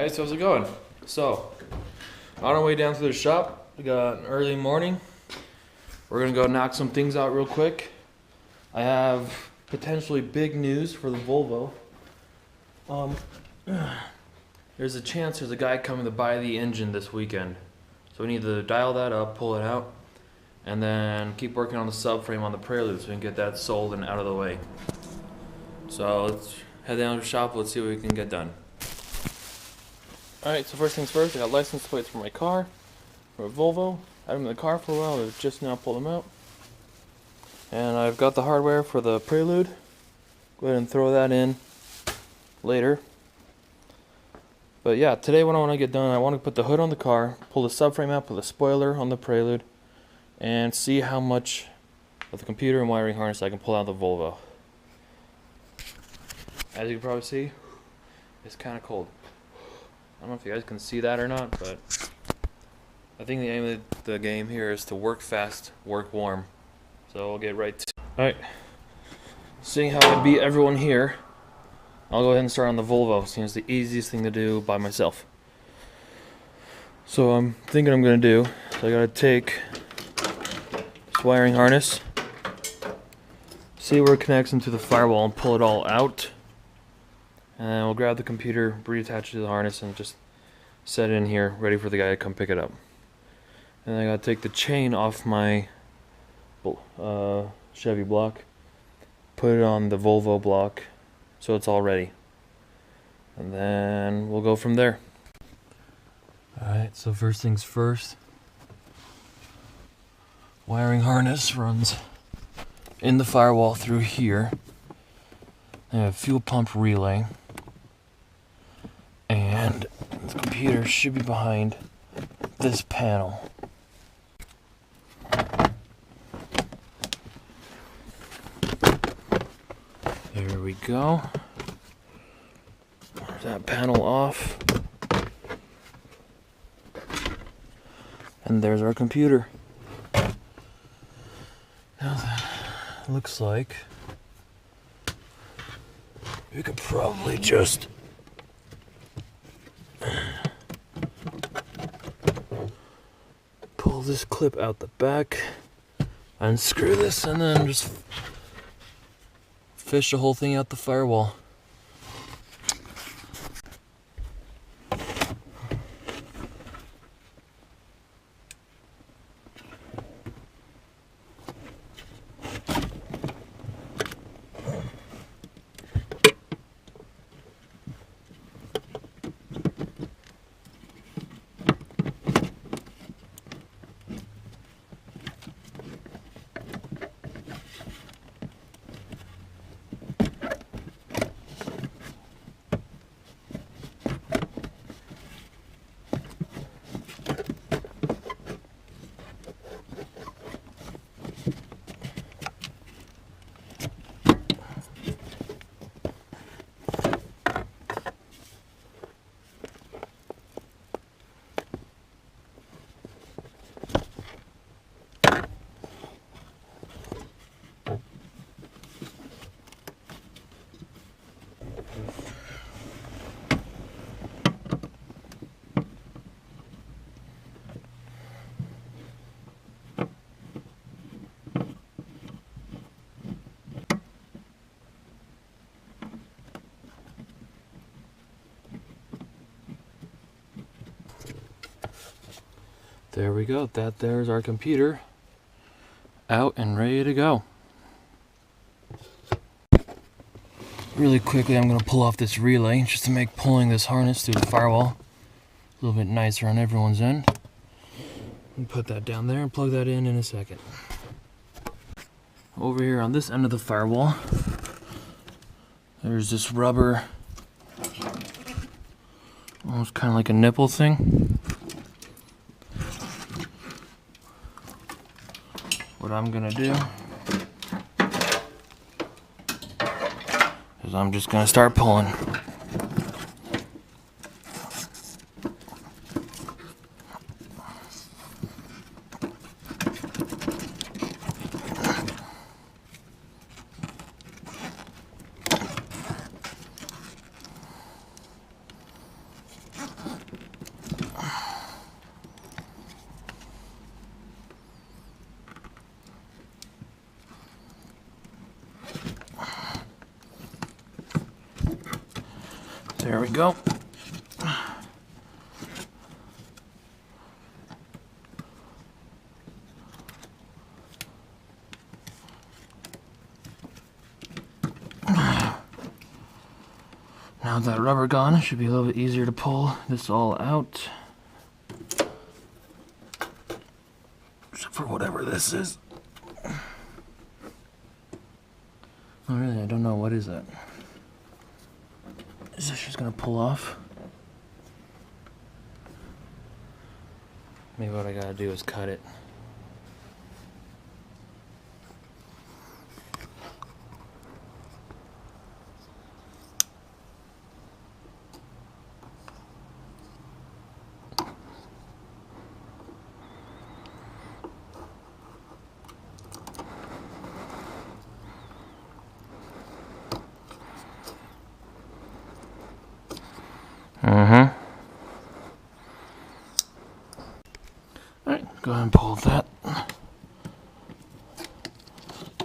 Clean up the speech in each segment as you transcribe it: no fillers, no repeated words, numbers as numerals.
Hey, so how's it going? So, on our way down to the shop, we got an early morning. We're gonna go knock some things out real quick. I have potentially big news for the Volvo. There's a chance there's a guy coming to buy the engine this weekend. So we need to dial that up, pull it out, and then keep working on the subframe on the Prelude so we can get that sold and out of the way. So let's head down to the shop, let's see what we can get done. Alright, so first things first, I got license plates for my car, for a Volvo. I had them in the car for a while, I've just now pulled them out. And I've got the hardware for the Prelude. Go ahead and throw that in later. But yeah, today what I want to get done, I want to put the hood on the car, pull the subframe out, put the spoiler on the Prelude, and see how much of the computer and wiring harness I can pull out of the Volvo. As you can probably see, it's kind of cold. I don't know if you guys can see that or not, but I think the aim of the game here is to work fast, work warm. So we'll get right to it. Alright, seeing how I beat everyone here, I'll go ahead and start on the Volvo, seeing it's the easiest thing to do by myself. So I'm thinking I'm going to do, so I got to take this wiring harness, see where it connects into the firewall and pull it all out. And then we'll grab the computer, reattach it to the harness, and just set it in here, ready for the guy to come pick it up. And then I gotta take the chain off my Chevy block, put it on the Volvo block, so it's all ready. And then we'll go from there. Alright, so first things first. Wiring harness runs in the firewall through here. I have fuel pump relay. And the computer should be behind this panel. There we go. There's that panel off. And there's our computer. Now that looks like we could probably just pull this clip out the back, unscrew this, and then just fish the whole thing out the firewall. There we go, there's our computer out and ready to go. Really quickly I'm going to pull off this relay just to make pulling this harness through the firewall a little bit nicer on everyone's end. And put that down there and plug that in a second. Over here on this end of the firewall, there's this rubber, almost kind of like a nipple thing. What I'm gonna do is I'm just gonna start pulling. There we go. Now that rubber gone, it should be a little bit easier to pull this all out. Except for whatever this is. Oh, really? I don't know. What is that? Is this just gonna pull off? Maybe what I gotta do is cut it. Alright, go ahead and pull that the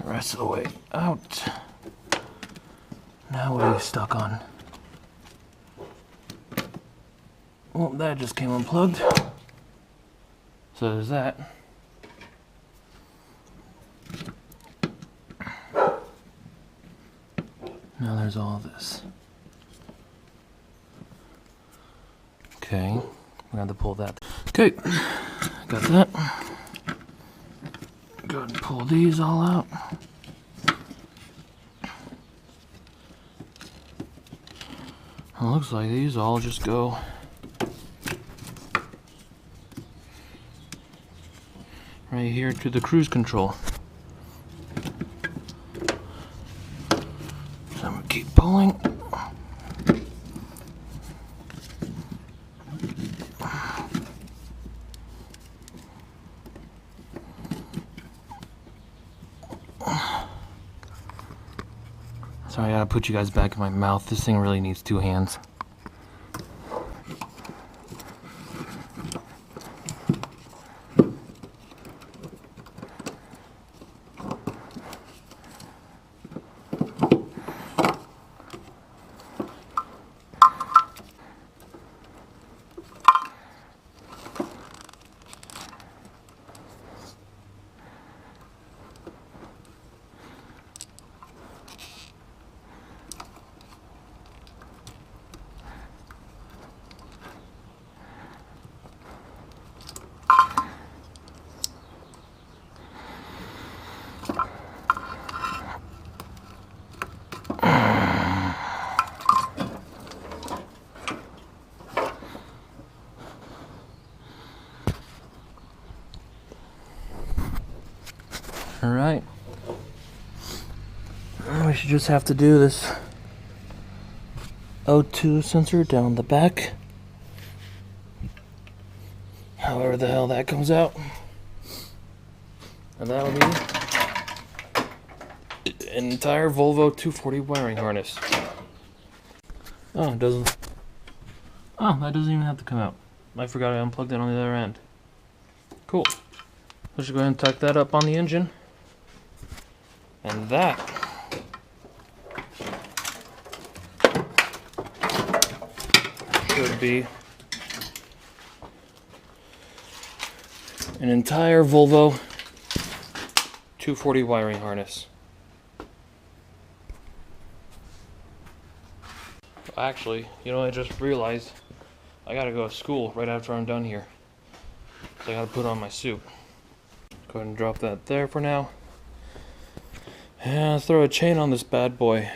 rest of the way out. Now what are you stuck on? Well, that just came unplugged. So there's that. Now there's all this. Okay, we have to pull that. Okay, got that. Go ahead and pull these all out. It looks like these all just go right here to the cruise control. So I'm gonna keep pulling. Sorry, I gotta put you guys back in my mouth. This thing really needs 2 hands. Alright. We should just have to do this O2 sensor down the back. However the hell that comes out. And that'll be an entire Volvo 240 wiring harness. Oh, it doesn't. Oh, that doesn't even have to come out. I forgot I unplugged it on the other end. Cool. Let's just go ahead and tuck that up on the engine. And that should be an entire Volvo 240 wiring harness. Actually, you know, I just realized I gotta go to school right after I'm done here. So I gotta put on my suit. Go ahead and drop that there for now. And let's throw a chain on this bad boy.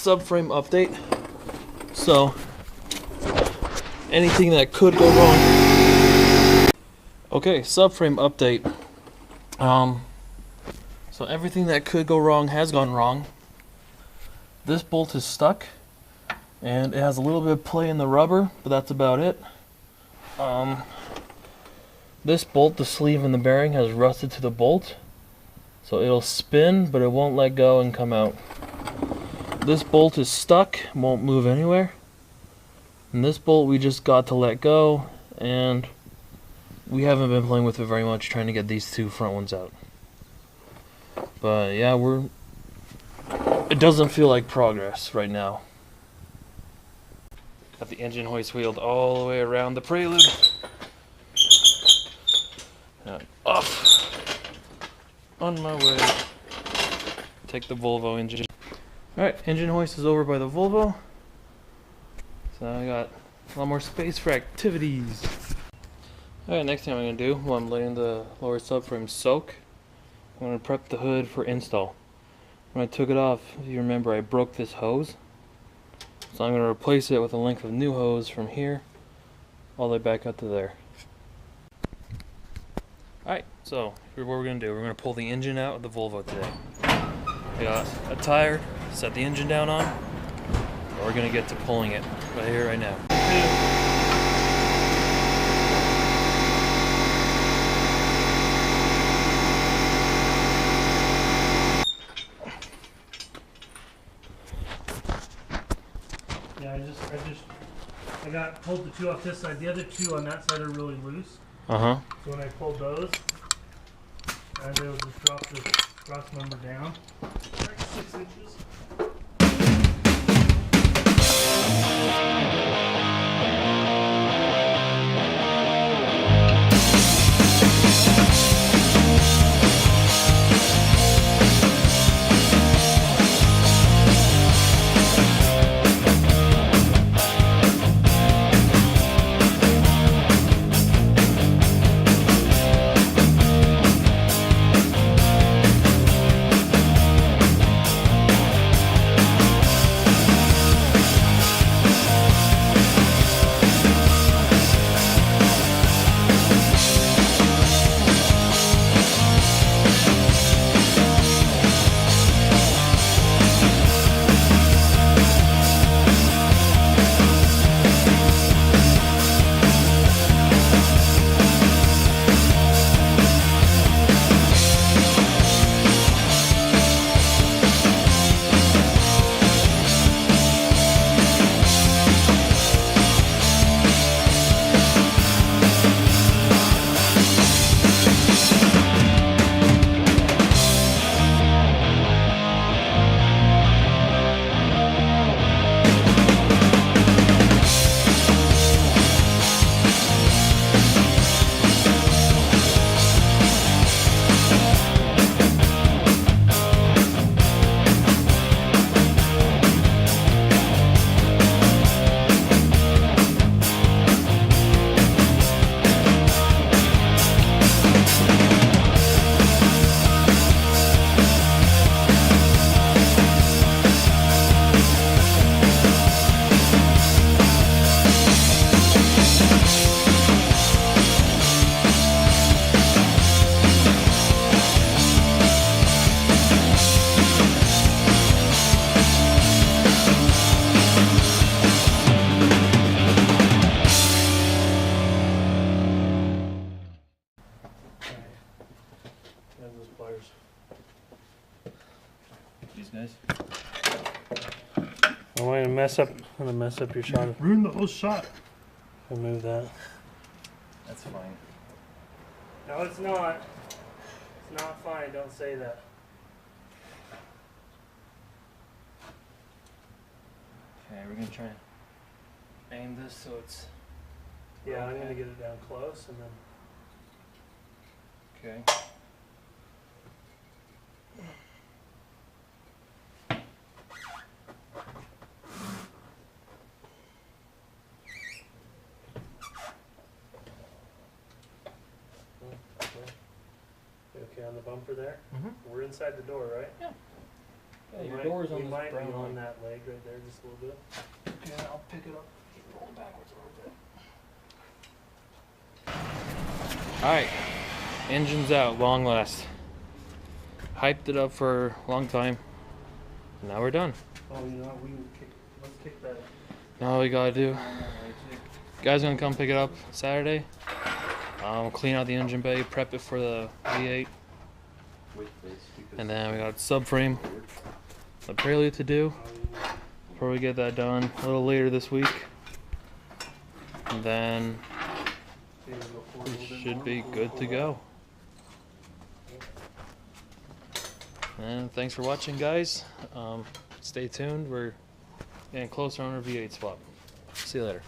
subframe update. So anything that could go wrong. Okay, subframe update. So everything that could go wrong has gone wrong. This bolt is stuck, and it has a little bit of play in the rubber, but that's about it. This bolt, the sleeve and the bearing, has rusted to the bolt, so it'll spin, but it won't let go and come out. This bolt is stuck, won't move anywhere. And this bolt we just got to let go, and we haven't been playing with it very much, trying to get these two front ones out. But yeah, it doesn't feel like progress right now. Got the engine hoist wheeled all the way around the Prelude. And off. On my way. Take the Volvo engine. Alright, engine hoist is over by the Volvo. So I got a lot more space for activities. Alright, next thing I'm going to do while I'm letting the lower subframe soak, I'm going to prep the hood for install. When I took it off, if you remember, I broke this hose. So I'm going to replace it with a length of new hose from here all the way back up to there. Alright, so here's what we're going to do. We're going to pull the engine out of the Volvo today. I got a tire, set the engine down on, and we're going to get to pulling it right here, right now. Yeah, I got pulled the two off this side. The other two on that side are really loose. Uh-huh. So when I pulled those, I was able to drop the cross member down like 6 inches. These guys. I'm gonna mess up your shot. Ruined the whole shot. Remove that. That's fine. No, it's not. It's not fine. Don't say that. Okay, we're gonna try and aim this so it's. Yeah, I'm gonna get it down close and then. Okay. Okay, on the bumper there? Mm-hmm. We're inside the door, right? Yeah. Yeah, your door's on we this might brown be on line. that leg right there just a little bit. Okay, I'll pick it up. Keep rolling backwards a little bit. Alright, engine's out, long last. Hyped it up for a long time. Now we're done. Oh, you know what? Let's kick that. Now all we gotta do, guys gonna come pick it up Saturday. Clean out the engine bay, prep it for the V8. And then we got subframe, the Prelude to do. Probably get that done a little later this week. And then we should be good to go. And thanks for watching, guys. Stay tuned. We're getting closer on our V8 swap. See you later.